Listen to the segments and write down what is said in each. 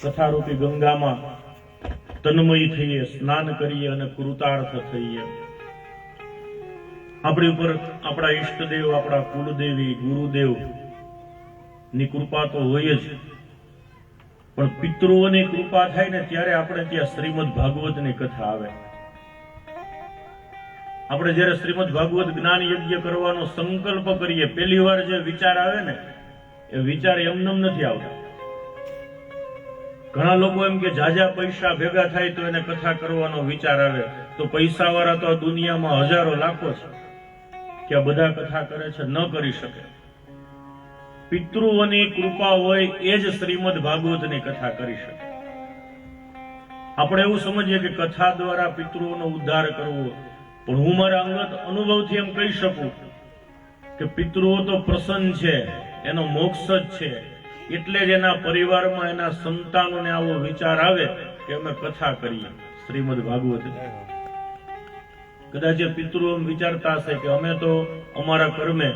કથારૂપી ગંગામાં તન્મય થઈએ, સ્નાન કરીએ અને કૃતાર્થ થઈએ. આપણી ઉપર આપણા ઈષ્ટદેવ, આપણા કુલદેવી, ગુરુદેવ ની કૃપા તો હોય જ, પણ પિતૃઓની કૃપા થાય ને ત્યારે આપણે ત્યાં શ્રીમદ ભાગવતની કથા આવે. આપણે જયારે શ્રીમદ ભાગવત જ્ઞાન યજ્ઞ કરવાનો સંકલ્પ કરીએ, પહેલી વાર જે વિચાર આવે ને એ વિચાર એમનેમ નથી આવતા. ઘણા લોકો એમ કે જાજા પૈસા ભેગા થાય તો એને કથા કરવાનો વિચાર આવે. તો પૈસા વાળા તો આ દુનિયામાં હજારો લાખો છે કે આ બધા કથા કરે છે, ન કરી શકે. પિતૃઓની કૃપા હોય એ જ શ્રીમદ ભાગવતની કથા કરી શકે. આપણે એવું સમજીએ કે કથા દ્વારા પિતૃઓનો ઉદ્ધાર કરવો, પણ હું મારા અંગત અનુભવથી એમ કહી શકું કે પિતૃઓ તો પ્રસન્ન છે, એનો મોક્ષ જ છે. એટલે જ એના પરિવારમાં એના સંતાનોને આવો વિચાર આવે કે અમે કથા કરીએ શ્રીમદ ભાગવત. કદાચ એ પિતૃઓ વિચારતા હશે કે અમે તો અમારા કર્મે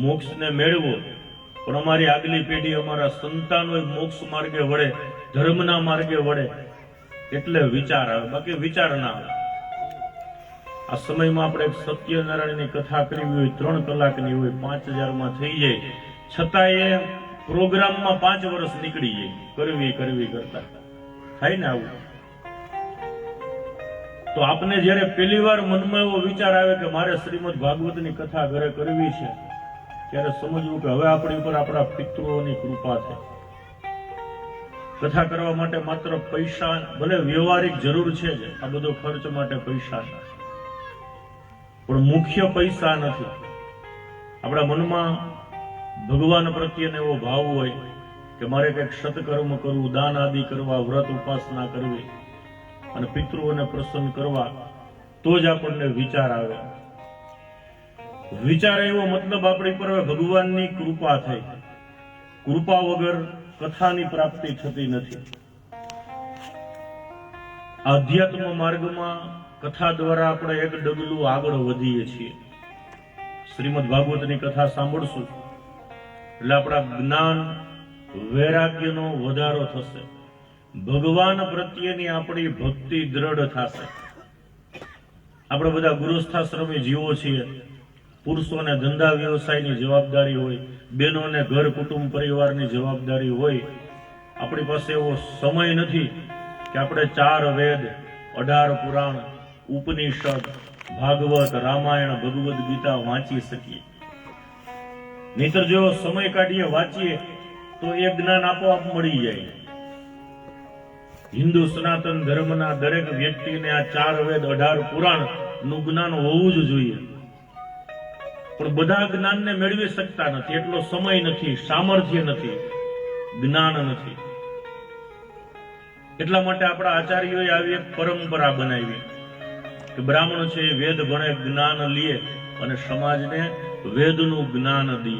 મોક્ષને મેળવો, પણ અમારી આગલી પેઢી, અમારા સંતાનો મોક્ષ માર્ગે વળે, ધર્મના માર્ગે વળે, એટલે વિચાર આવે, બાકી વિચાર ના આવે. આ સમયમાં આપણે સત્યનારાયણની કથા કરવી હોય, 3 કલાકની હોય, 5000 માં થઈ જાય, છતાં એ પ્રોગ્રામમાં 5 વર્ષ નીકળી જાય કરવી કરતા. થાય ને આવું? તો આપને જયારે પહેલી વાર મનમાં એવો વિચાર આવે કે મારે શ્રીમદ ભાગવતની કથા ઘરે કરવી છે, ત્યારે સમજવું કે હવે આપણી ઉપર આપણા પિતૃઓની કૃપા છે. કથા કરવા માટે માત્ર પૈસા, ભલે વ્યવહારિક જરૂર છે જ, આ બધો ખર્ચ માટે પૈસા, પણ મુખ્ય પૈસા નથી. આપણા મનમાં ભગવાન પ્રત્યેનો એવો ભાવ હોય કે મારે કંઈક સત્કર્મ કરવું, દાન આદિ કરવા, વ્રત ઉપાસના કરવી અને પિતૃઓને પ્રસન્ન કરવા, તો જ આપણને વિચાર આવે. વિચાર એવો મતલબ આપણી પર ભગવાનની કૃપા થઈ. કૃપા વગર કથાની પ્રાપ્તિ થતી નથી. આધ્યાત્મ માર્ગમાં કથા દ્વારા આપણે એક ડગલું આગળ વધીએ છીએ. શ્રીમદ ભાગવતની કથા સાંભળશું એટલે આપણા જ્ઞાન, વૈરાગ્યનો વધારો થશે. ભગવાન પ્રત્યેની આપણી ભક્તિ દ્રઢ થશે. આપણે બધા ગૃહસ્થાશ્રમી જીવો છીએ. પુરુષોને ધંધા વ્યવસાયની જવાબદારી હોય, બહેનોને ઘર કુટુંબ પરિવારની જવાબદારી હોય. આપણી પાસે એવો સમય નથી કે આપણે 4 વેદ, 18 પુરાણ, ઉપનિષદ, ભાગવત, રામાયણ, ભગવદ ગીતા વાંચી શકીએ. નહીતર જો સમય કાઢીએ વાંચીએ તો એ જ્ઞાન આપોઆપ મળી જાય. હિન્દુ સનાતન ધર્મના દરેક વ્યક્તિને આ 4 વેદ, 18 પુરાણ નું જ્ઞાન હોવું જ જોઈએ. પણ બધા જ્ઞાનને મેળવી શકતા નથી, એટલો સમય નથી, સામર્થ્ય નથી, જ્ઞાન નથી. એટલા માટે આપણા આચાર્યોએ આવી એક પરંપરા બનાવી કે બ્રાહ્મણ છે એ વેદ ભણે, જ્ઞાન લે અને સમાજને વેદનું જ્ઞાન દે.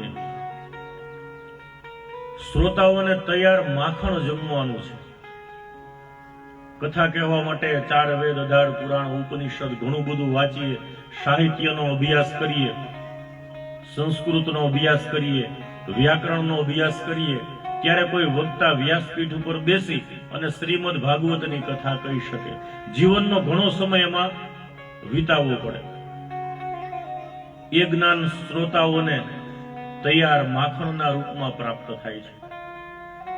શ્રોતાઓને તૈયાર માખણ જમવાનું છે. કથા કહેવા માટે 4 વેદ, 18 પુરાણ, ઉપનિષદ ઘણું બધું વાંચીએ, સાહિત્યનો અભ્યાસ કરીએ, સંસ્કૃતનો અભ્યાસ કરીએ, વ્યાકરણનો અભ્યાસ કરીએ, ત્યારે કોઈ વક્તા વ્યાસપીઠ ઉપર બેસી અને શ્રીમદ ભાગવતની કથા કહી શકે. જીવનનો ઘણો સમય એમાં વિતાવવો પડે. એ જ્ઞાન શ્રોતાઓને તૈયાર માખણના રૂપમાં પ્રાપ્ત થાય છે.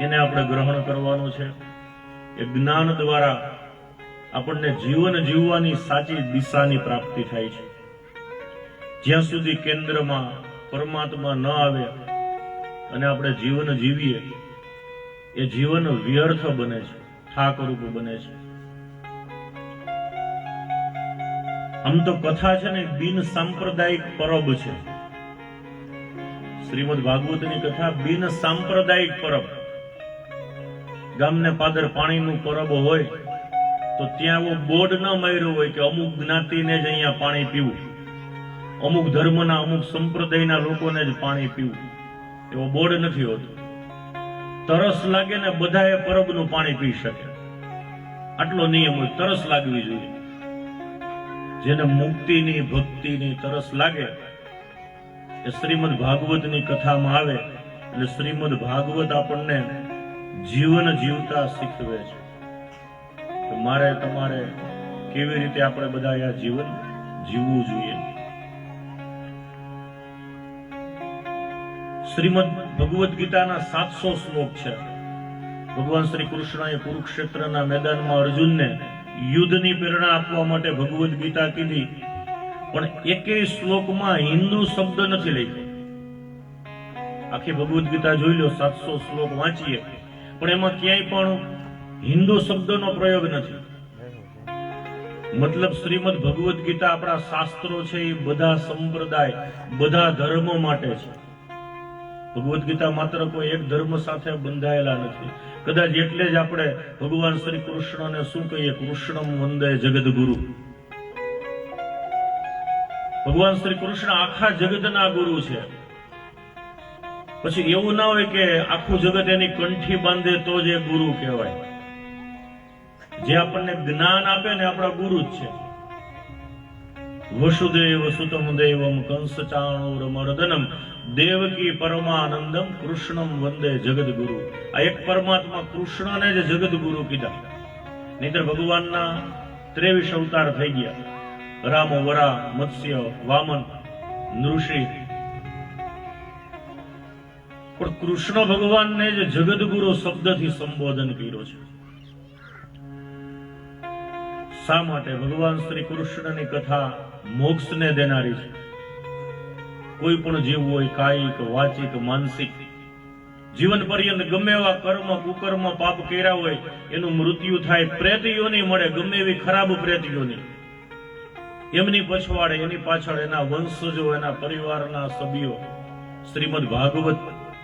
એને આપણે ગ્રહણ કરવાનું છે. એ જ્ઞાન દ્વારા આપણને જીવન જીવવાની સાચી દિશાની પ્રાપ્તિ થાય છે. જ્યાં સુધી કેન્દ્રમાં પરમાત્મા ન આવે અને આપણે જીવન જીવીએ, એ જીવન વ્યર્થ બને છે, ઠાકરૂપ બને છે. આમ તો કથા છે ને બિન સાંપ્રદાયિક પરબ છે. શ્રીમદ ભાગવતની કથા બિન સાંપ્રદાયિક પરબ. ગામને પાદર પાણીનું પરબ હોય તો ત્યાં એવો બોર્ડ ન માર્યો હોય કે અમુક જ્ઞાતિને જ અહીંયા પાણી પીવું, અમુક ધર્મના, અમુક સંપ્રદાયના લોકોને જ પાણી પીવું, એવો બોર્ડ નથી હોતો. તરસ લાગે ને બધાએ પરબનું પાણી પી શકે, આટલો નિયમ હોય. તરસ લાગવી જોઈએ. જેને મુક્તિની, ભક્તિની તરસ લાગે એ શ્રીમદ ભાગવતની કથામાં આવે એટલે શ્રીમદ ભાગવત આપણને જીવન જીવતા શીખવે છે કે મારે તમારે કેવી રીતે આપણે બધા આ જીવન જીવવું જોઈએ. શ્રીમદ ભગવદ્ ગીતાના 700 શ્લોક છે. ભગવાન શ્રી કૃષ્ણએ કુરુક્ષેત્રના મેદાનમાં અર્જુનને યુદ્ધની પ્રેરણા આપવા માટે ભગવદ્ ગીતા કીધી, પણ એકેય શ્લોકમાં હિન્દુ શબ્દ નથી લખ્યો. આખી ભગવદ્ ગીતા જોઈ લો, 700 શ્લોક વાંચીએ, પણ એમાં ક્યાંય પણ હિન્દુ શબ્દનો પ્રયોગ નથી. મતલબ શ્રીમદ ભગવદ્ ગીતા આપણા શાસ્ત્રો છે એ બધા સંપ્રદાય, બધા ધર્મો માટે છે. ભગવદ્ ગીતા માત્ર કોઈ એક ધર્મ સાથે બંધાયેલા નથી. કદાચ એટલે જ આપણે ભગવાન શ્રી કૃષ્ણને શું કહીએ? કૃષ્ણમ વંદે જગદગુરુ. ભગવાન શ્રી કૃષ્ણ આખા જગતના ગુરુ છે. પછી એવું ના હોય કે આખું જગત એની કંઠી બાંધે તો જ એ ગુરુ કહેવાય. જે આપણને જ્ઞાન આપે ને આપણા ગુરુ જ છે. વસુદેવ સુતમ દેવમ કંસ ચાણૂરમર્દનમ દેવકી પરમાનંદમ કૃષ્ણમ વંદે જગદગુરુ. આ એક પરમાત્મા કૃષ્ણને જ જગદગુરુ કીધા. નહીતર ભગવાનના 23 અવતાર થઈ ગયા: રામ, વરા, મત્સ્ય, વામન, નૃષિ. પણ કૃષ્ણ ભગવાનને જ જગદગુરુ શબ્દથી સંબોધન કર્યો છે. શા માટે? ભગવાન શ્રી કૃષ્ણની કથા મોક્ષને દેનારી છે. કોઈ પણ જીવ હોય, કાયિક, વાચિક, માનસિક, જીવન પર્યંત ગમે એવા કર્મ, કુકર્મ, પાપ કર્યા હોય, એનું મૃત્યુ થાય, પ્રેત યોનિ મળે, ગમે એવી ખરાબ પ્રેત યોનિ. એમની પછવાડે, એની પાછળ એના વંશજો, એના પરિવારના સભ્યો શ્રીમદ ભાગવત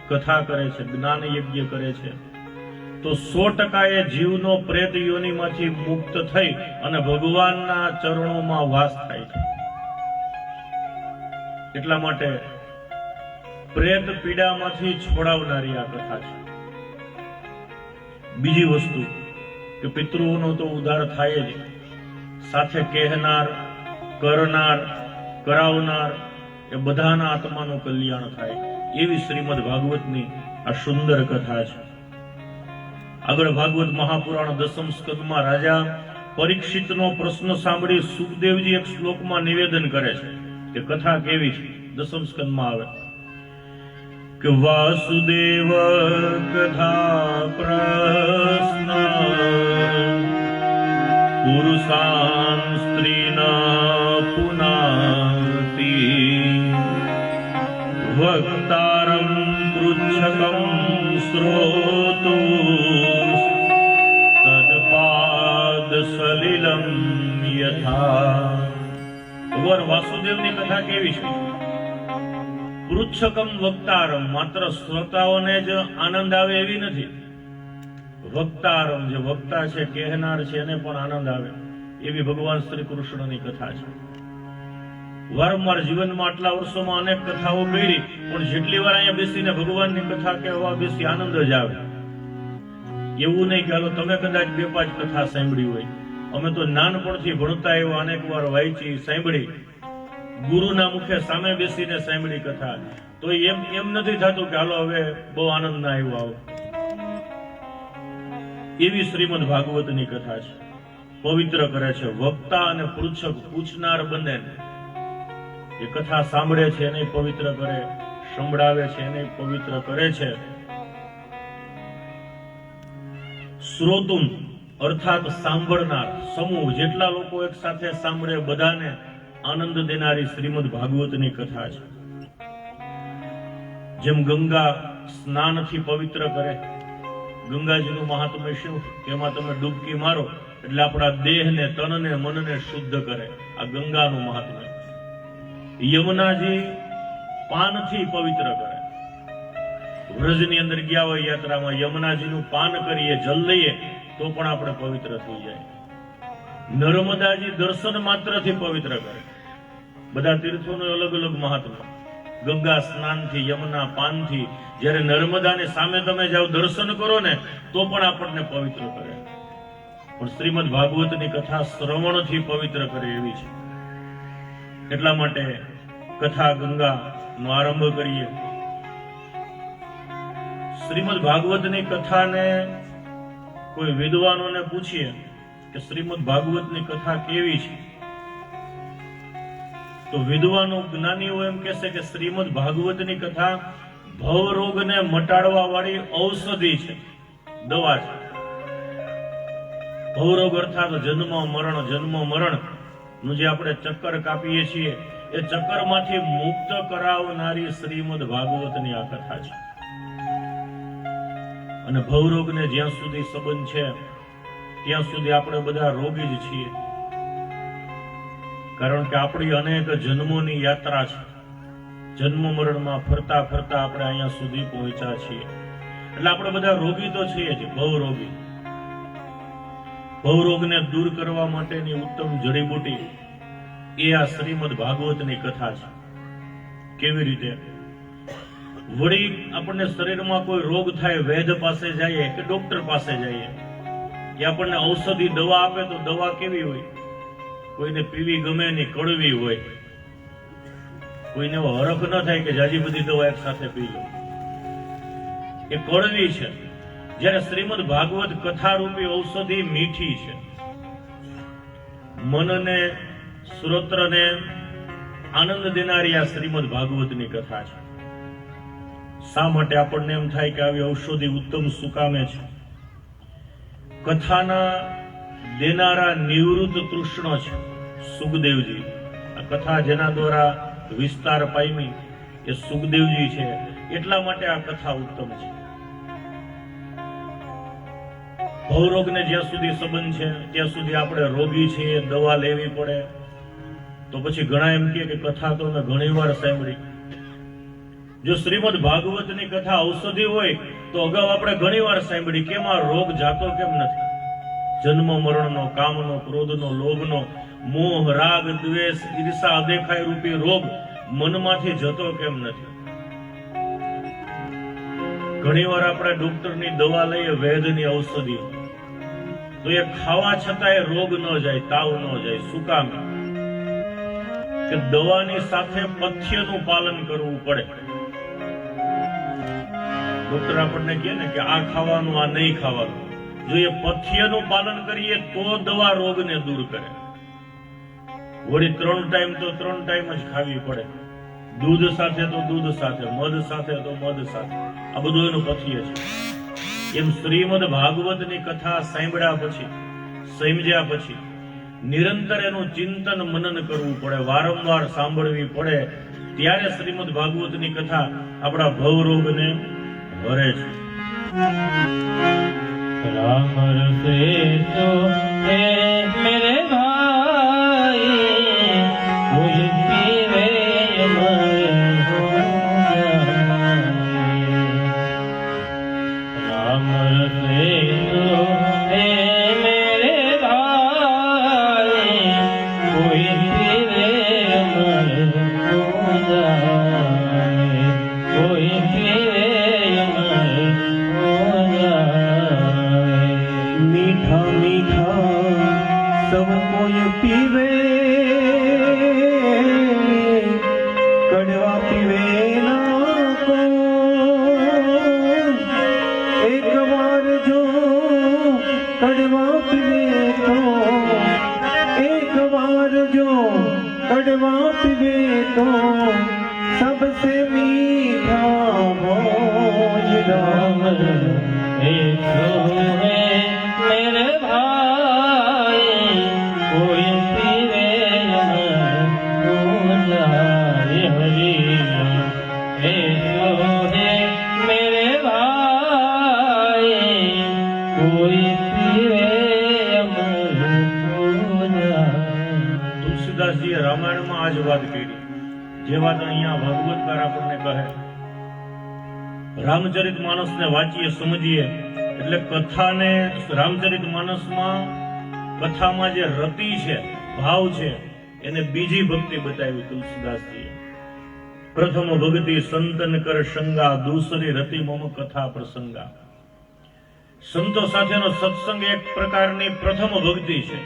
કથા કરે છે, જ્ઞાન યજ્ઞ કરે છે, તો 100% એ જીવનો પ્રેત યોનિમાંથી મુક્ત થઈ અને ભગવાનના ચરણોમાં વાસ થાય છે. એટલા માટે પ્રેત પીડામાંથી છોડાવનારી આ કથા છે. બીજી વસ્તુ કે પિતૃઓનો તો ઉદ્ધાર થાય જ, સાથે કહેનાર, કરનાર, કરાવનાર એ બધાના આત્માનું કલ્યાણ થાય, એવી શ્રીમદ ભાગવતની આ સુંદર કથા છે. આગળ ભાગવત મહાપુરાણ 10મ સ્કંદમાં રાજા પરીક્ષિતનો પ્રશ્ન સાંભળી સુખદેવજી એક શ્લોકમાં નિવેદન કરે છે કે કથા કેવી છે. 10મ સ્કંદમાં આવે કે વાસુદેવ કથા પ્રશ્ન પુરુષાન સ્ત્રીના પુનાતિ વક્તારમ પૃચ્છકમ શ્રોતુ તદપાદ સલિલમ યથા. ભગવાન વાસુદેવની કથા કેવી છે? પૃચ્છકમ વક્તારમ, માત્ર શ્રોતાઓને જ આનંદ આવે એવી નથી. વક્તારમ, જે વક્તા છે, કહેનાર છે, એને પણ આનંદ આવે એવી ભગવાન શ્રી કૃષ્ણની કથા છે. વારંવાર જીવનમાં આટલા વર્ષોમાં અનેક કથાઓ કરી, પણ જેટલી વાર અહીંયા બેસીને ભગવાનની કથા કહેવા બેસી આનંદ જ આવે. એવું નહીં કે હાલો તમે કદાચ 2-5 કથા સાંભળી હોય. અમે તો નાનપણથી ભણતા એવા અનેક વાર વાંચી, સાંભળી, ગુરુના મુખે સામે બેસીને સાંભળી કથા, તો એમ નથી થતું કે હાલો હવે બહુ આનંદ ના આવ્યો આવો. એવી શ્રીમદ ભાગવતની કથા છે. પવિત્ર કરે છે. વક્તા અને પૃચ્છક, પૂછનાર બંને એ કથા સાંભળે છે એને પવિત્ર કરે, સંભળાવે છે એને પવિત્ર કરે છે. શ્રોતુન અર્થાત સાંભળનાર સમૂહ, જેટલા લોકો એક સાથે સાંભળે બધાને આનંદ દેનારી શ્રીમદ ભાગવતની કથા છે. જેમ ગંગા સ્નાનથી પવિત્ર કરે, ગંગાજીનું મહાત્મ્ય શું? તેમાં તમે ડૂબકી મારો એટલે આપણા દેહને, તનને, મનને શુદ્ધ કરે. આ ગંગાનું મહાત્મ્ય. યમુનાજી પાનથી પવિત્ર કરે. વ્રજની અંદર ગયા હોય યાત્રામાં, યમુનાજીનું પાન કરીએ, જલ લઈએ તો પણ આપણે પવિત્ર થઈ જાય. નર્મદાજી દર્શન માત્રથી પવિત્ર કરે. બધા તીર્થોનું અલગ અલગ મહાત્મા. ગંગા સ્નાનથી, યમુના પાનથી, જ્યારે નર્મદાની સામે તમે જાઓ દર્શન કરો ને તો પણ આપણને પવિત્ર કરે. પણ શ્રીમદ ભાગવતની કથા શ્રવણથી પવિત્ર કરે એવી છે. એટલા માટે કથા ગંગાનો આરંભ કરીએ. શ્રીમદ ભાગવતની કથાને કોઈ વિદ્વાનોને પૂછીએ કે શ્રીમદ ભાગવતની કથા કેવી છે, તો વિદ્વાનો જ્ઞાનીઓ એમ કહેશે કે શ્રીમદ ભાગવતની કથા ભવરોગને મટાડવા વાળી ઔષધિ છે, દવા છે. ભવરોગ અર્થાત જન્મ મરણ નું જે આપણે ચક્કર કાપીએ છીએ એ ચક્કરમાંથી મુક્ત કરાવનારી શ્રીમદ ભાગવતની આ કથા છે. અને ભવરોગને જ્યાં સુધી સંબંધ છે ત્યાં સુધી આપણે બધા રોગી જ છીએ, કારણ કે આપણી અનેક જન્મોની યાત્રા છે. જન્મ મરણમાં ફરતા ફરતા આપણે અહીંયા સુધી પહોંચ્યા છીએ, એટલે આપણે બધા રોગી તો છીએ જ, ભવરોગી. ભવરોગને દૂર કરવા માટેની ઉત્તમ જડીબુટી એ આ શ્રીમદ ભાગવતની કથા છે. કેવી રીતે? વળી આપણને શરીરમાં કોઈ રોગ થાય, વૈદ્ય પાસે જઈએ કે ડોક્ટર પાસે જઈએ, એ આપણને ઔષધિ દવા આપે તો દવા કેવી હોય? કોઈને પીવી ગમે નહીં, કડવી હોય. કોઈને એવો હરખ ન થાય કે જાજી બધી દવા એક સાથે પી લો, એ કડવી છે. જ્યારે શ્રીમદ ભાગવત કથા રૂપી ઔષધિ મીઠી છે, મનને શ્રોત્રને આનંદ દેનારી આ શ્રીમદ ભાગવતની કથા છે. શા માટે આપણને એમ થાય કે આવી ઔષધિ ઉત્તમ સુકામે છે? કથાના દેનારા નિવૃત્ત તૃષ્ણ છે સુખદેવજી. આ કથા જેના દ્વારા વિસ્તાર પામી એ સુખદેવજી છે, એટલા માટે આ કથા ઉત્તમ છે. ભવરોગને જ્યાં સુધી સંબંધ છે ત્યાં સુધી આપણે રોગી છીએ, દવા લેવી પડે. તો પછી ઘણા એમ કે કથા તો મેં ઘણી વાર સાંભળી. જો શ્રીમદ ભાગવતની કથા ઔષધિ હોય તો અગાઉ આપણે ઘણી વાર સાંભળી, કેમ આ રોગ જાતો કેમ નથી? જન્મ મરણનો, કામનો, ક્રોધનો, લોભનો, મોહ, રાગ, દ્વેષ, ઈર્ષા, અદેખાઈ રૂપી રોગ મનમાંથી જતો કેમ નથી? ઘણી વાર આપણે ડોક્ટરની દવા લઈએ, વૈદ્યની ઔષધિ, તો એ ખાવા છતાંય રોગ ન જાય, તાવ ન જાય. શું કામ? કે દવાની સાથે પથ્યનું પાલન કરવું પડે. ડોક્ટર આપણને કહે ને કે આ ખાવાનું, આ નહીં ખાવાનું. જો એ પથ્યનું પાલન કરીએ તો દવા રોગને દૂર કરે. વળી 3 ટાઈમ તો 3 ટાઈમ જ ખાવી પડે. દૂધ સાથે તો દૂધ સાથે, મધ સાથે તો મધ સાથે. આ બધું એનું પથ્ય છે. એમ શ્રીમદ ભાગવતની કથા સાંભળ્યા પછી, સમજ્યા પછી નિરંતર એનું ચિંતન મનન કરવું પડે, વારંવાર સાંભળવી પડે. ત્યારે શ્રીમદ ભાગવતની કથા આપણા ભવરોગને હરે છે. રામ રસે તો હે મેરે ભાઈ, મુझ પીવે રામ રસે તો હે મેરે ભાઈ, કોઈ પીવે કોઈ પીવે मीठा मीठा सब कोई पीवे, कड़वा पीवे ना को. एक बार जो कड़वा पीवे तो, एक बार जो कड़वा पीवे तो सबसे मीठा भोज राम. एक है मेरे भाई, कोई पीवे हरी. एक है मेरे भाई, कोई पीवे તુલસીદાસજીએ રામાયણમાં આ જ વાત કરી, જે વાત અહીંયા ભાગવતકાર આપણને કહે. રામચરિત માનસને વાંચીએ, સમજીએ એટલે કથાને, રામચરિત માનસમાં કથામાં જે રતિ છે, ભાવ છે, એને બીજી ભક્તિ બતાવી તુલસીદાસજીએ. પ્રથમ ભક્તિ સંતન કર સંગા, દૂસરી રતિ મમ કથા પ્રસંગા. સંતો સાથેનો સત્સંગ એક પ્રકારની પ્રથમ ભક્તિ છે.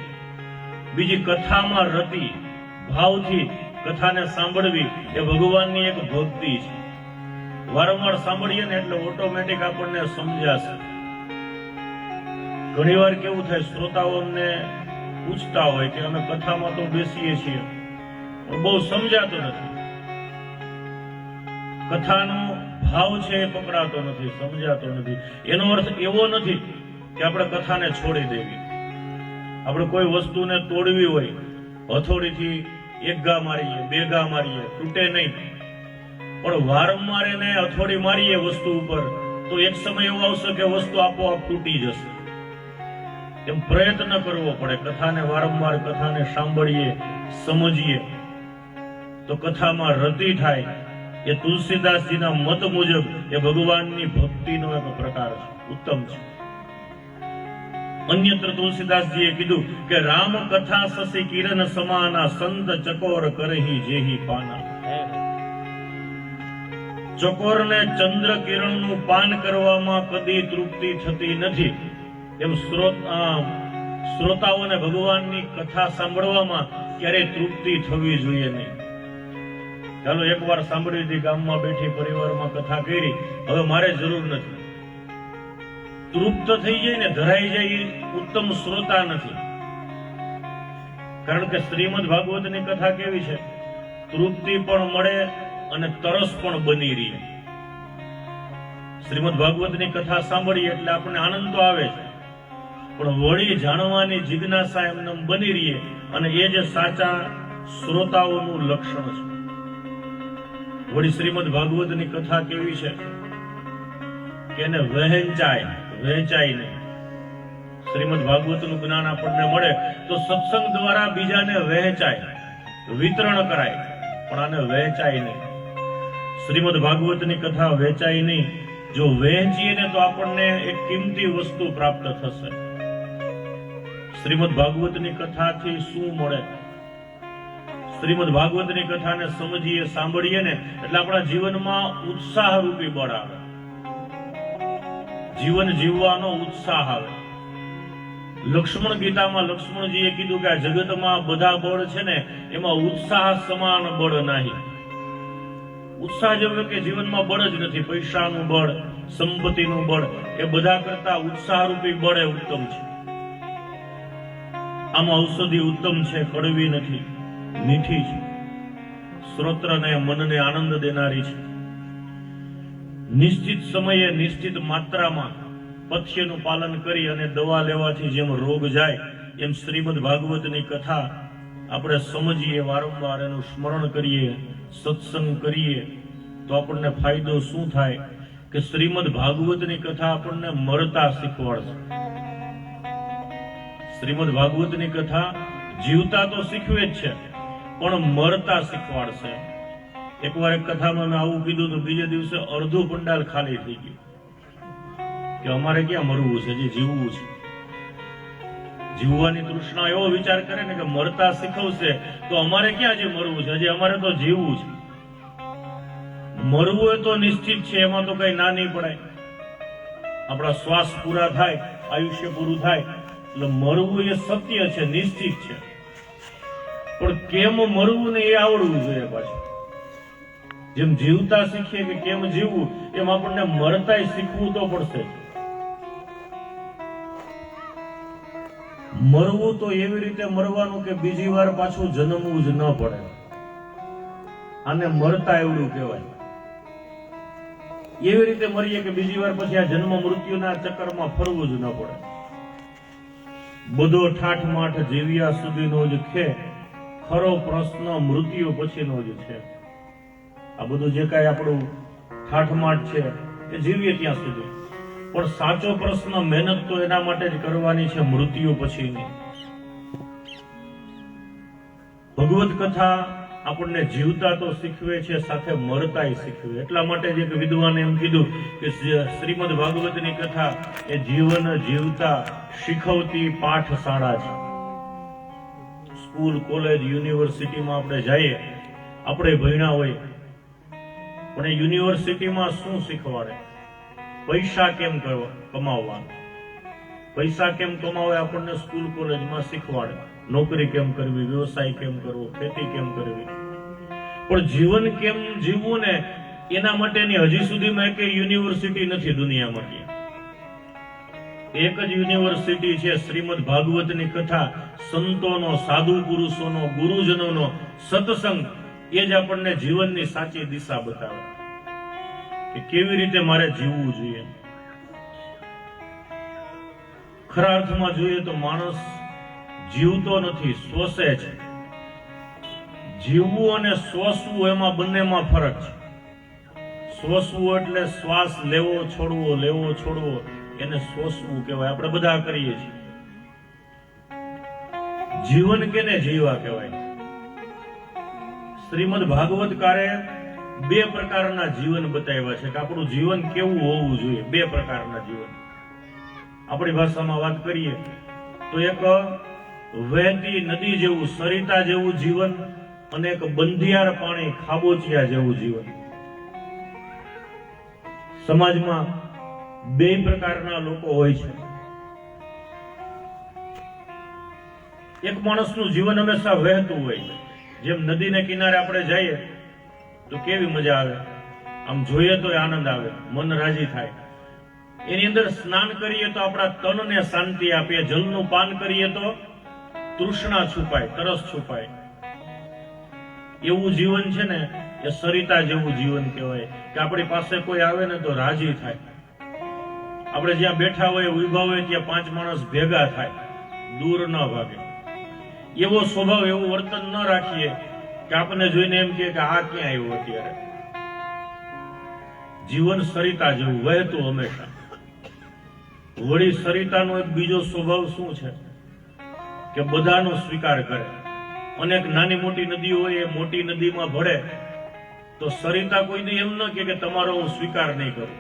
બીજી કથામાં રતિ, ભાવથી કથાને સાંભળવી એ ભગવાનની એક ભક્તિ છે. વારંવાર સાંભળીએ ને એટલે ઓટોમેટિક આપણને સમજાશે. ઘણીવાર કેવું થાય, શ્રોતાઓ અમને પૂછતા હોય કે અમે કથામાં તો બેસીએ છીએ પણ બહુ સમજાતું નથી, કથાનો ભાવ છે એ પકડાતો નથી, સમજાતો નથી. એનો અર્થ એવો નથી કે આપણે કથાને છોડી દેવી. આપણે કોઈ વસ્તુને તોડવી હોય, હથોડીથી એક ઘા મારીએ, બે ઘા મારીએ, તૂટે નહીં, પણ વારંવાર એને હથોડી મારીએ વસ્તુ ઉપર તો એક સમય એવો આવશે કે વસ્તુ આપોઆપ તૂટી જશે. એમ પ્રયત્ન કરવો પડે. કથાને વારંવાર કથાને સાંભળીએ, સમજીએ તો કથામાં રતિ થાય. એ તુલસીદાસજીના મત મુજબ એ ભગવાનની ભક્તિનો એક પ્રકાર છે, ઉત્તમ છે. અન્યત્ર તુલસીદાસજીએ કીધું કે રામ કથા સસી કિરણ સમાના, સંત ચકોર કરહી જેહી પાના. ચકોરને ચંદ્ર કિરણનું પાન કરવામાં કદી તૃપ્તિ થતી નથી, એમ શ્રોતાઓને ભગવાનની કથા સાંભળવામાં ક્યારેય તૃપ્તિ થવી જોઈએ નહીં. ચાલો એકવાર સાંભળી હતી, ગામમાં બેઠી પરિવારમાં કથા કરી, હવે મારે જરૂર નથી. તૃપ્ત થઈ જાય ને ધરાઈ જાય એ ઉત્તમ શ્રોતા નથી. કારણ કે શ્રીમદ ભાગવતની કથા કેવી છે, તૃપ્તિ પણ મળે અને તરસ પણ બની રહી. શ્રીમદ ભાગવતની કથા સાંભળીએ એટલે આપણને આનંદ તો આવે છે, પણ વળી જાણવાની જિજ્ઞાસા એમને બની રહી, અને એ જે સાચા શ્રોતાઓનું લક્ષણ છે. વળી શ્રીમદ ભાગવતની કથા કેવી છે કે એને વહેંચાય નહીં. શ્રીમદ ભાગવતનું જ્ઞાન આપણને મળે તો સત્સંગ દ્વારા બીજાને વહેંચાય, વિતરણ કરાય, પણ આને વહેંચાય નહીં. શ્રીમદ ભાગવતની કથા વહેંચાય નહીં. જો વહેંચીએ ને તો આપણને એક કિંમતી વસ્તુ પ્રાપ્ત થશે. શ્રીમદ ભાગવતની કથાથી શું મળે? શ્રીમદ ભાગવતની કથાને સમજીએ, સાંભળીએ ને એટલે આપણા જીવનમાં ઉત્સાહ રૂપી બળ આવે, જીવન જીવવાનો ઉત્સાહ આવે. લક્ષ્મણ ગીતામાં લક્ષ્મણજીએ કીધું કે આ જગતમાં બધા બળ છે ને એમાં ઉત્સાહ સમાન બળ નહીં. ઉત્સાહ જેવું કે જીવનમાં બળ જ નથી. પૈસાનું બળ, સંપત્તિનું બળ એ બધા કરતા ઉત્સાહ રૂપી બળ એ ઉત્તમ છે. આમાં ઔષધિ ઉત્તમ છે, કડવી નથી, મીઠી છે, શ્રોત્રને મનને આનંદ દેનારી છે. નિશ્ચિત સમયે નિશ્ચિત માત્રામાં પથ્યનું પાલન કરી અને દવા લેવાથી જેમ રોગ જાય, એમ શ્રીમદ ભાગવતની કથા આપણે સમજીએ, વારંવાર એનું સ્મરણ કરીએ, સત્સંગ કરીએ તો આપણને ફાયદો શું થાય કે શ્રીમદ ભાગવતની કથા આપણને મરતા શીખવાડશે. શ્રીમદ ભાગવતની કથા જીવતા તો શીખવે જ છે પણ મરતા શીખવાડશે. એકવાર એક કથામાં મેં આવું કીધું તો બીજે દિવસે અડધું પંડાલ ખાલી થઈ ગયું કે અમારે ક્યાં મરવું છે, જે જીવવું છે. જીવવાની તૃષ્ણા એવો વિચાર કરે ને કે મરતા શીખવશે તો અમારે ક્યાં જે મરવું છે, હજી અમારે તો જીવવું છે. મરવું એ તો નિશ્ચિત છે, એમાં તો કઈ ના નહીં પડાય. આપણા શ્વાસ પૂરા થાય, આયુષ્ય પૂરું થાય એટલે મરવું એ સત્ય છે, નિશ્ચિત છે. પણ કેમ મરવું ને એ આવડવું જોઈએ પાછું. જેમ જીવતા શીખીએ કે કેમ જીવવું, એમ આપણને મરતાય શીખવું તો પડશે. મરવું તો એવી રીતે મરવાનું કે બીજી વાર પાછું જન્મવું જ ન પડે. આને મરતા એવડું કહેવાય. એવી રીતે મરીએ કે બીજી વાર પછી આ જન્મ મૃત્યુના ચક્કરમાં ફરવું જ ન પડે. બધો ઠાઠમાઠ જીવ્યા સુધીનો જ છે, ખરો પ્રશ્ન મૃત્યુ પછીનો જ છે. આ બધું જે કાંઈ આપણું ઠાઠમાઠ છે એ જીવીએ ત્યાં સુધી, પણ સાચો પ્રશ્ન મહેનત તો એના માટે જ કરવાની છે, મૃત્યુ પછીની. ભગવત કથા આપણને જીવતા તો શીખવે છે, સાથે મરતાય શીખવે. એટલા માટે જ એક વિદ્વાને એમ કીધું કે શ્રીમદ ભાગવતની કથા એ જીવન જીવતા શીખવતી પાઠશાળા છે. સ્કૂલ, કોલેજ, યુનિવર્સિટીમાં આપણે જઈએ, આપણે ભણ્યા હોય, પણ એ યુનિવર્સિટીમાં શું શીખવાડે? પૈસા કેમ કમાવવા, પૈસા કેમ કમાવે આપણને સ્કૂલ કોલેજમાં શીખવાડે. નોકરી કેમ કરવી, વ્યવસાય કેમ કરવો, ખેતી કેમ કરવી. પણ જીવન કેમ જીવવું ને એના માટેની હજી સુધીમાં એક યુનિવર્સિટી નથી દુનિયામાં ક્યાંય. એક જ યુનિવર્સિટી છે શ્રીમદ ભાગવતની કથા, સંતોનો, સાધુ પુરુષોનો, ગુરુજનોનો સત્સંગ. એ જ આપણને જીવનની સાચી દિશા બતાવે કે કેવી રીતે મારે જીવવું જોઈએ. ખરા અર્થમાં જોઈએ તો માણસ જીવતો નથી, શ્વસે છે. જીવવું અને શ્વસવું એમાં બંનેમાં ફરક છે. શ્વસવું એટલે શ્વાસ લેવો છોડવો, લેવો છોડવો, એને શ્વસવું કહેવાય. આપણે બધા કરીએ છીએ. જીવન કેને જીવવા કહેવાય? શ્રીમદ ભાગવતકારે બે પ્રકારના જીવન બતાવ્યા છે કે આપણું જીવન કેવું હોવું જોઈએ. બે પ્રકારના જીવન આપણી ભાષામાં વાત કરીએ તો એક વહેતી નદી જેવું, સરિતા જેવું જીવન, અને એક બંધિયાર પાણી, ખાબોચિયા જેવું જીવન. સમાજમાં બે પ્રકારના લોકો હોય છે. એક માણસનું જીવન હંમેશા વહેતું હોય. જેમ નદીને કિનારે આપણે જઈએ તો કેવી મજા આવે, આમ જોઈએ તો આનંદ આવે, મન રાજી થાય. એની અંદર સ્નાન કરીએ તો આપણા તનને શાંતિ આપે. જલનું પાન કરીએ તો તૃષ્ણા છુપાય, તરસ છુપાય. એવું જીવન છે ને એ સરિતા જેવું જીવન કહેવાય કે આપણી પાસે કોઈ આવે ને તો રાજી થાય. આપણે જ્યાં બેઠા હોય, ઉભા હોય, ત્યાં પાંચ માણસ ભેગા થાય, દૂર ન ભાગે. એવો સ્વભાવ, એવું વર્તન ન રાખીએ કે આપણને જોઈને એમ કે આ ક્યાં આવ્યો અત્યારે. જીવન સરિતા જેવું વહેતું હંમેશા. વળી સરિતાનો એક બીજો સ્વભાવ શું છે કે બધાનો સ્વીકાર કરે. અનેક નાની મોટી નદીઓ હોય, એ મોટી નદીમાં ભળે તો સરિતા કોઈને એમ ન કે તમારો હું સ્વીકાર નહીં કરું.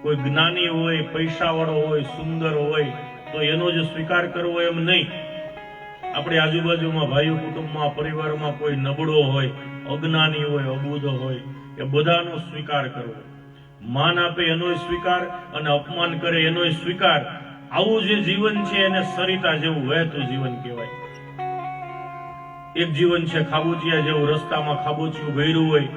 કોઈ જ્ઞાની હોય, પૈસા વાળો હોય, સુંદર હોય તો એનો જ સ્વીકાર કરવો એમ નહીં. આપણી આજુબાજુમાં, ભાઈઓ, કુટુંબમાં, પરિવારમાં કોઈ નબળો હોય, અજ્ઞાની હોય, અબુધ હોય, એ બધાનો સ્વીકાર કરવો. માન આપે એનો સ્વીકાર, અને અપમાન કરે એનો સ્વીકાર. આવું જે જીવન છે એને સરિતા જેવું વહેતું જીવન કહેવાય. એક જીવન છે ખાબોચિયા જેવું. રસ્તામાં ખાબોચિયું ભર્યું હોય,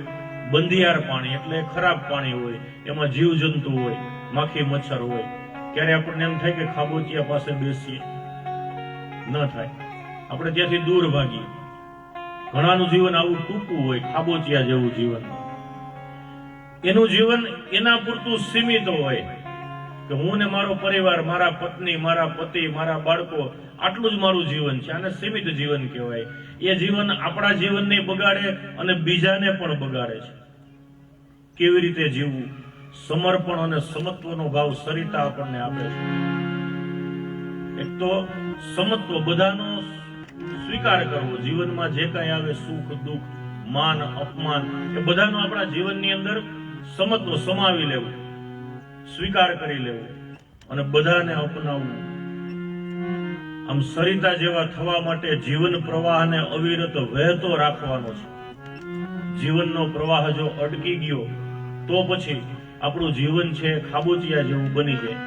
બંધિયાર પાણી એટલે ખરાબ પાણી હોય, એમાં જીવ જંતુ હોય, માખી મચ્છર હોય. ક્યારે આપણને એમ થાય કે ખાબોચિયા પાસે બેસીએ? ન થાય. આપણે ત્યાંથી દૂર ભાગીએ. ઘણાનું જીવન આવું ટૂંકું હોય, ખાબોચિયા જેવું જીવન. એનું જીવન એના પૂરતું સીમિત હોય કે હું ને મારો પરિવાર, મારા પત્ની, મારા પતિ, મારા બાળકો, આટલું જ મારું જીવન છે. આને સીમિત જીવન કહેવાય. એ જીવન આપણા જીવનને બગાડે અને બીજાને પણ બગાડે છે. કેવી રીતે જીવવું? સમર્પણ અને સમત્વનો ભાવ સરિતા આપણને આપે છે. એક તો સમત્વ, બધાનો સ્વીકાર કરવો. જીવનમાં જે કાંઈ આવે, સુખ દુઃખ, માન અપમાન, એ બધાનો આપણા જીવનની અંદર સમત્વ સમાવી લેવું, સ્વીકાર કરી લેવું અને બધાને અપનાવવું. આમ સરિતા જેવા થવા માટે જીવન પ્રવાહને અવિરત વહેતો રાખવાનો છે. જીવનનો પ્રવાહ જો અટકી ગયો તો પછી આપણું જીવન છે ખાબોચિયા જેવું બની જાય.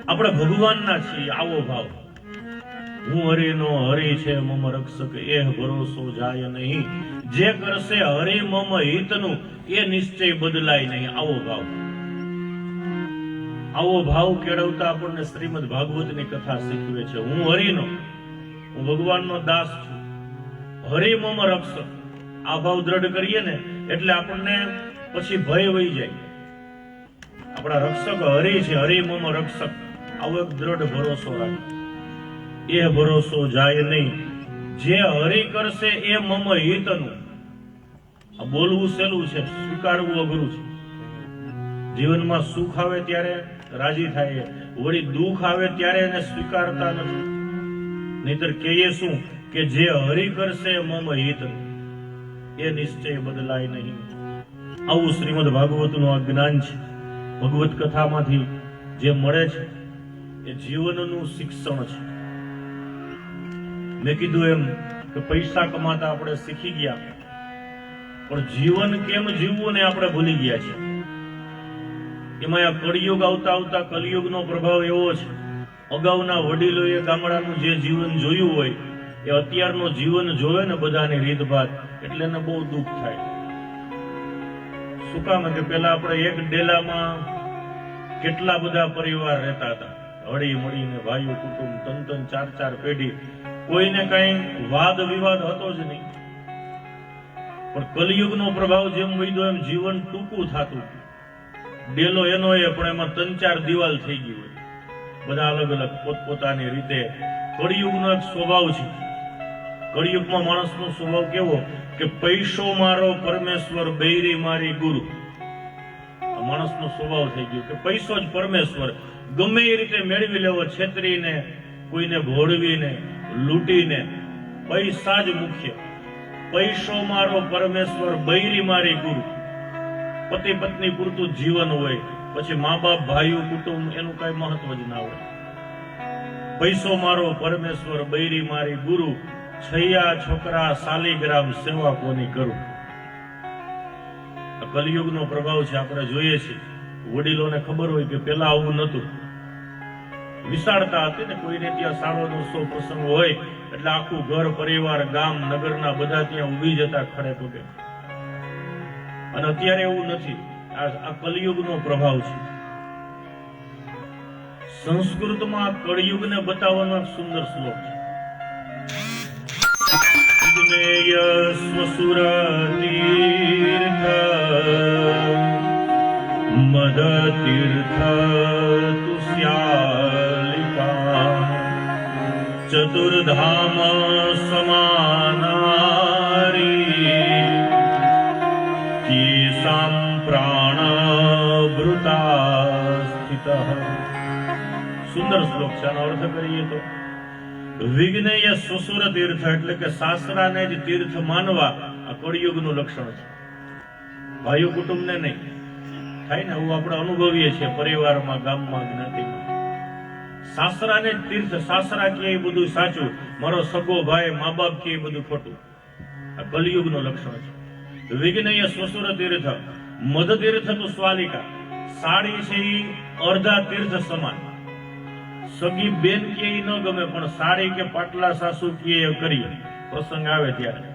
આપણે ભગવાનના છીએ, આવો ભાવ. હું હરિનો, હરિ છે મમ રક્ષક, એ ભરોસો જાય નહીં. જે કરશે હરિ મમ હિતનું, એ નિશ્ચય બદલાય નહીં. આવો ભાવ. આવો ભાવ કેળવતા આપણને શ્રીમદ ભાગવતની કથા શીખવે છે. હું હરિનો, હું ભગવાનનો દાસ છું. હરિ મમ રક્ષક, આ ભાવ દ્રઢ કરીએ ને એટલે આપણને પછી ભય વહી જાય. આપણા રક્ષક હરિ છે, હરિ મમ રક્ષક, આવો એક દ્રઢ ભરોસો રાખે. એ ભરોસો જાય નહીં. જે હરિ કરશે એ મમ હિતનું. આ બોલવું સહેલું છે, સ્વીકારવું અઘરું છે. જીવનમાં સુખ આવે ત્યારે રાજી થાય, વળી દુઃખ આવે ત્યારે એને સ્વીકારતા નથી. નહીતર કહીએ શું કે જે હરિ કરશે મમ હિતનું, એ નિશ્ચય બદલાય નહીં. આવું શ્રીમદ ભાગવતનું આ જ્ઞાન છે. ભગવત કથામાંથી જે મળે છે એ જીવનનું શિક્ષણ છે. મેં કીધું એમ કે પૈસા કમાતા આપણે શીખી ગયા, પણ જીવન કેમ જીવવું ને આપણે ભૂલી ગયા છે. એમાં આ કળિયુગ આવતા આવતા કલિયુગનો પ્રભાવ એવો છે. અગાઉના વડીલોએ ગામડાનું જે જીવન જોયું હોય એ અત્યારનું જીવન જોવે ને બધાની રીતભાત, એટલે એને બહુ દુઃખ થાય. શું કામ કે પેલા આપણે એક ડેલામાં કેટલા બધા પરિવાર રહેતા હતા, હળી મળીને ભાઈઓ કુટુંબ, ત્રણ ચાર ચાર પેઢી, કોઈને કઈ વાદ વિવાદ હતો જ નહીં. પણ કલિયુગનો પ્રભાવ જેમ વધ્યો એમ જીવન ટૂંકું થતું. ડેલો એનો એ પણ એમાં ત્રણ ચાર દિવાલ થઈ ગઈ હોય, બધા અલગ અલગ પોતપોતાની રીતે. કળિયુગનો એક સ્વભાવ છે. કળિયુગમાં માણસનો સ્વભાવ કેવો કે પૈસો મારો પરમેશ્વર, બૈરી મારી ગુરુ. આ માણસનો સ્વભાવ થઈ ગયો કે પૈસો જ પરમેશ્વર, ગમે એ રીતે મેળવી લેવો, છેતરીને, કોઈને ભોળવીને, લૂંટીને. પૈસા જ મુખ્ય. પૈસો મારો પરમેશ્વર, બૈરી મારી ગુરુ. પતિ પત્ની પૂરતું જીવન હોય, પછી મા બાપ, ભાઈઓ, કુટુંબ એનું કઈ મહત્વ જ ના હોય. પૈસો મારો પરમેશ્વર, બૈરી મારી ગુરુ. છૈયા છોકરા સાલીગ્રામ, સેવા કોની કરું. કલિયુગનો પ્રભાવ છે. આપણે જોઈએ છીએ વડીલોને ખબર હોય કે પેલા આવું નતું. વિશાળતા હતી ને, કોઈને ત્યાં સારો નોસો પ્રસંગ હોય એટલે આખું ઘર, પરિવાર, ગામ, નગરના બધા ત્યાં ઉભી જતા ખડે પગે. અને અત્યારે એવું નથી. આ કલિયુગનો પ્રભાવ છે. સંસ્કૃતમાં કળિયુગને બતાવવાનો એક સુંદર શ્લોક છે. વિઘ્નેય સ્વસુર તીર્થ મદ તીર્થ તુષ્યાલિકા ચતુર્ધામ સમાનારી કેસામ પ્રાણ ભૃતા સ્થિત. સુંદર શ્લોક છે. આનો અર્થ કરીએ તો વિઘ્નેય સુસુર તીર્થ એટલે કે સાસરાને જ તીર્થ માનવા આ કળિયુગનું લક્ષણ છે. ભાઈઓ કુટુંબને નહીં થાય ને, એવું આપણે અનુભવીએ છીએ પરિવારમાં, ગામમાં, જ્ઞાતિમાં. સાસરાને જ તીર્થ. સાસરા કે એ બધું સાચું, મારો સગો ભાઈ, મા બાપ કે એ બધું ખોટું. આ કલિયુગનું લક્ષણ છે. વિઘ્નેય સુસુર તીર્થ મધ તીર્થ તો સ્વાલિકા. સાડી છે એ અર્ધા તીર્થ સમાન. સગી બેન કે ન ગમે, પણ સાડી કે પાટલા સાસુ કે કરીએ પ્રસંગ આવે ત્યારે.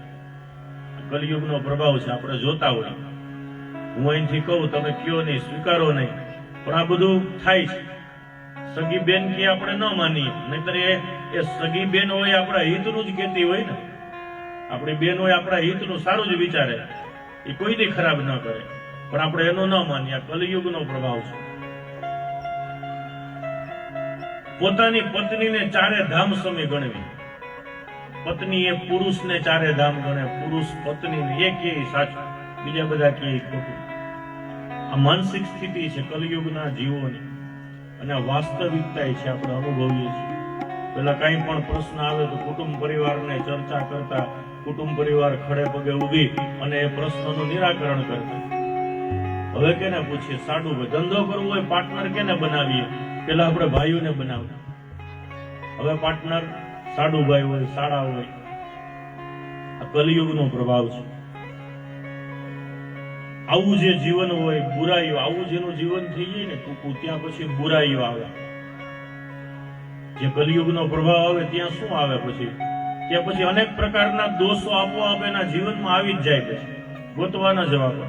કલિયુગનો પ્રભાવ છે. આપણે જોતા હોય. હું અહીંથી કહું, તમે કયો નહીં, સ્વીકારો નહીં, પણ આ બધું થાય છે. સગી બેન કે આપણે ન માનીએ, નહીતર એ સગી બેન હોય આપણા હિતનું જ કહેતી હોય ને. આપણી બેન હોય આપણા હિતનું સારું જ વિચારે, એ કોઈ દી ખરાબ ન કરે, પણ આપણે એનો ન માનીએ. આ કલિયુગનો પ્રભાવ છે. પોતાની પત્નીને ચારે ધામ સમે ગણવી. પત્ની એ પુરુષને ચારે ધામ ગણે, પુરુષ પત્નીને. એ કે સાચું, બીજા બધા કે ખોટું. આ માનસિક સ્થિતિ છે કલિયુગના જીવોની, અને આ વાસ્તવિકતા છે. આપણે અનુભવીએ છીએ. પેલા કઈ પણ પ્રશ્ન આવે તો કુટુંબ પરિવારને ચર્ચા કરતા, કુટુંબ પરિવાર ખડે પગે ઉભી અને એ પ્રશ્નનું નિરાકરણ કરતા. હવે કેને પૂછીએ? સાડુ ભાઈ. ધંધો કરવો હોય, પાર્ટનર કેને બનાવીએ? પેલા આપણે ભાઈઓને બનાવતા. હવે પાર્ટનર સાડુભાઈ હોય, સાડા હોય. આ કલિયુગનો પ્રભાવ છે. આવું જે જીવન હોય, બુરાઈઓ, આવું જેનું જીવન થઈ જાય ને ટૂંકું, ત્યાં પછી બુરાઈઓ આવે. જે કલિયુગનો પ્રભાવ આવે ત્યાં શું આવે પછી? ત્યાં પછી અનેક પ્રકારના દોષો આપોઆપ એના જીવનમાં આવી જ જાય. પછી ગોતવાના જવાબ.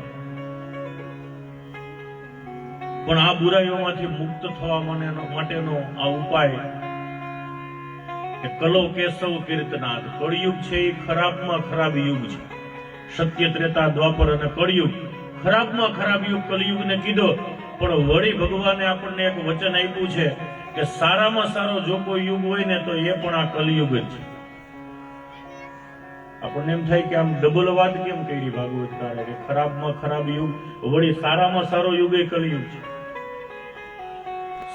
પણ આ બુરાઈઓમાંથી મુક્ત થવા માટેનો આ ઉપાય કે કલો કેશવ કીર્તનાદ. કળિયુગ છે એ ખરાબમાં ખરાબ યુગ છે. સત્ય, ત્રેતા, દ્વાપર અને કળિયુગ ખરાબમાં ખરાબ યુગ કલિયુગને કીધો. પણ વળી ભગવાને આપણને એક વચન આપ્યું છે કે સારામાં સારો જો કોઈ યુગ હોય ને તો એ પણ આ કલિયુગ જ છે. આપણને એમ થાય કે આમ ડબલ વાત કેમ કરી ભાગવતકારે કે ખરાબમાં ખરાબ યુગ, વળી સારામાં સારો યુગ એ કલિયુગ છે.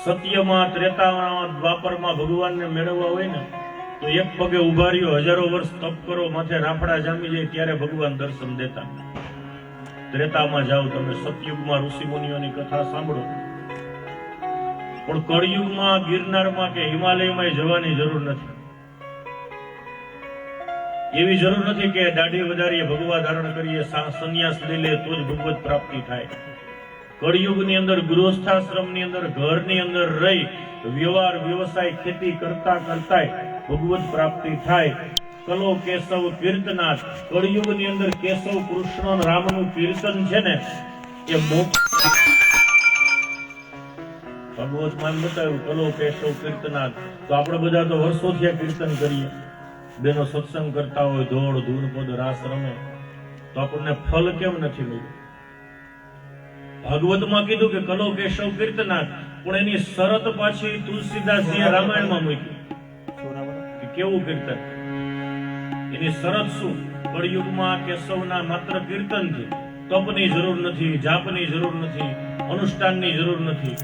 સત્યમાં, ત્રેતામાં, દ્વાપરમાં ભગવાનને મેળવવા હોય ને તો એક પગે ઉભા રહ્યો, હજારો વર્ષ તપ કરો, માથે રાફડા જામી જાય ત્યારે ભગવાન દર્શન દેતા. ત્રેતામાં જાઓ તમે, સતયુગમાં ઋષિ મુનિઓની કથા સાંભળો. પણ કળિયુગમાં ગિરનારમાં કે હિમાલયમાં જવાની જરૂર નથી. એવી જરૂર નથી કે દાઢી વધારીએ, ભગવા ધારણ કરીએ, સંન્યાસ લઈ લે તો જ ભગવત પ્રાપ્તિ થાય. કળિયુગની અંદર ગૃહસ્થાશ્રમની અંદર, ઘરની અંદર રહી વ્યવહાર, વ્યવસાય, ખેતી કરતા કરતા ભગવત પ્રાપ્તિ થાય. કલો કેશવ કીર્તનાથ. કળિયુગની અંદર કેશવ કૃષ્ણ અને રામનું કીર્તન છે ને એ મોક્ષ. ભગવતમાં એમ બતાવ્યું કલો કેશવ કીર્તનાથ. તો આપણે બધા તો વર્ષોથી આ કીર્તન કરીએ, બેનો સત્સંગ કરતા હોય, ધોળ ધૂન પદ રાસ રમે, તો આપણને ફલ કેમ નથી મળ્યું? ભાગવતમાં કીધું કે કલો કેશવ કીર્તનાથ, પણ એની શરત પાછી તુલસીદાસજીએ રામાયણમાં મૂકી કે કેવું કીર્તન. એની શરત શું? કળિયુગમાં કેશવના માત્ર કીર્તનથી, તપની જરૂર નથી, જાપની જરૂર નથી, અનુષ્ઠાનની જરૂર નથી.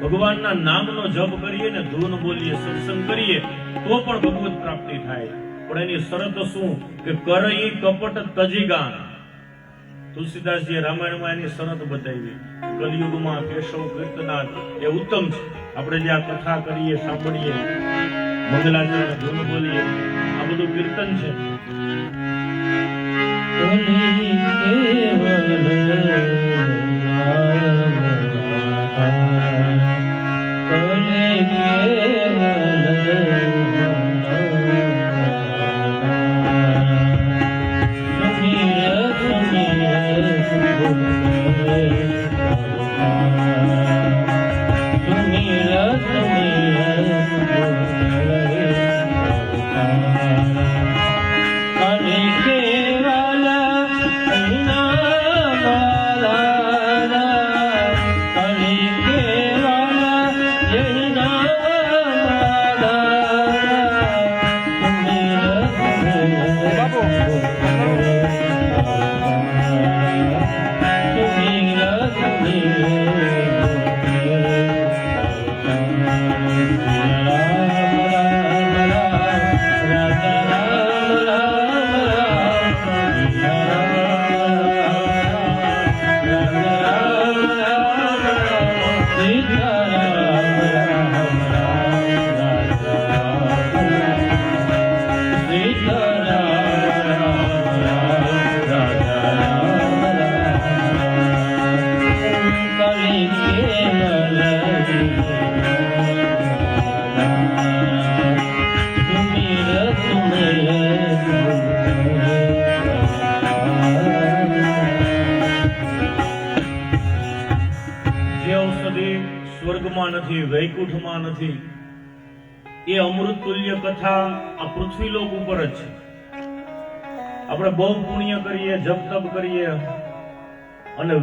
ભગવાનના નામનો જપ કરીએ ને, ધૂન બોલીએ, સત્સંગ કરીએ તો પણ ભગવત પ્રાપ્તિ થાય. પણ એની શરત શું? કે કરઈ કપટ તજી ગાન. તુલસીદાસજીએ રામાયણમાં એની શરત બતાવી. કલિયુગમાં કેશવ કીર્તનાથ એ ઉત્તમ છે. આપણે જે આ કથા કરીએ, સાંભળીએ, મંગલાચરણ, ધૂન બોલીએ, આ બધું કીર્તન છે. સ્વર્ગમાં નથી, વૈકુંઠમાં નથી, એ અમૃત તુલ્ય કથા આ પૃથ્વીલોક ઉપર જ છે. આપણે બહુ પુણ્ય કરીએ, જપ તપ કરીએ અને